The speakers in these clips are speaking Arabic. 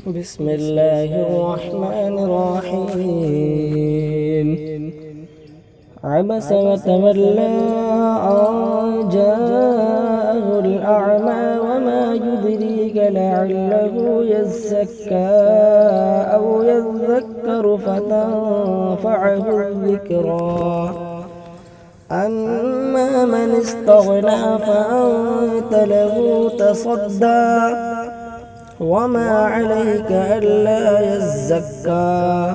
بسم الله الرحمن الرحيم عبس وتولى أن جاءه الأعمى وما يدريك لعله يزكى أو يذكر فتنفعه الذكرى أما من استغنى فأنت له تصدى وما عليك ألا يزكى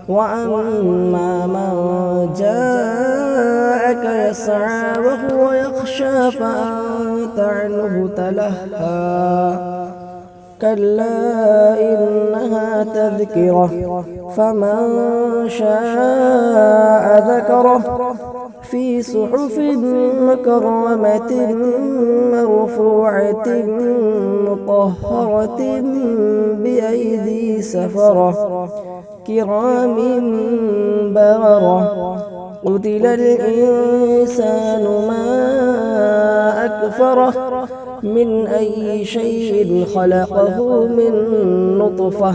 وأما من جاءك يسعى وهو يخشى فأنت عنه تلهى كلا إنها تذكرة فمن شاء ذكره في صحف مكرمة مرفوعة مطهرة بأيدي سفرة كرام بررة قتل الإنسان ما أكفره من أي شيء خلقه من نطفة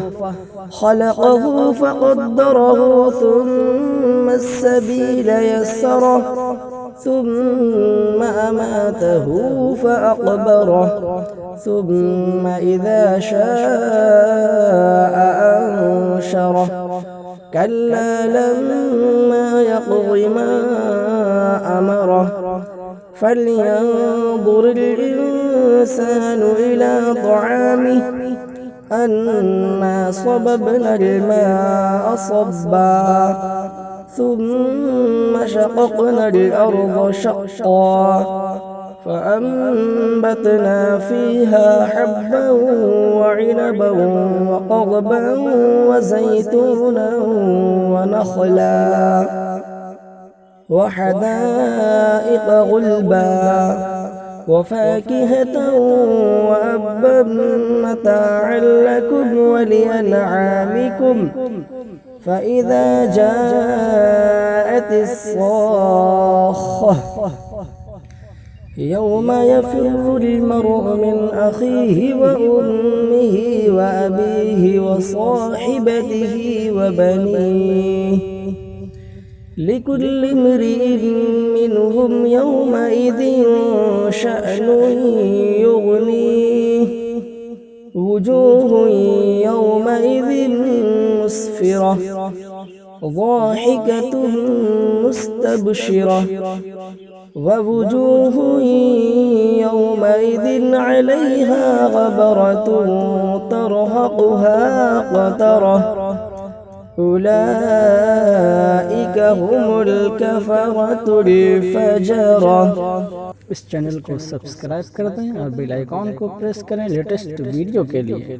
خلقه فقدره ثم السبيل يسره ثم أماته فأقبره ثم إذا شاء أنشره كلا لما يقض ما أمره فلينظر الإنسان إلى طعامه أنا صببنا الماء صبا ثم شققنا الأرض شقا فأنبتنا فيها حبا وعنبا وقضبا وزيتونا ونخلا وحدائق غلبا وفاكهة وأبا متاعا لكم ولأنعامكم فإذا جاءت الصاخة يوم يفر المرء من أخيه وأمه وأبيه وصاحبته وبنيه لكل امرئ منهم يومئذ شأن يغنيه وجوه يومئذ مسفرة ضاحكة مستبشرة ووجوه يومئذ عليها غبرة ترهقها قترة أولئك هم الكفرة الفجرة। इस चैनल को सब्सक्राइब कर दें और बेल आइकॉन को प्रेस करें लेटेस्ट वीडियो के लिए।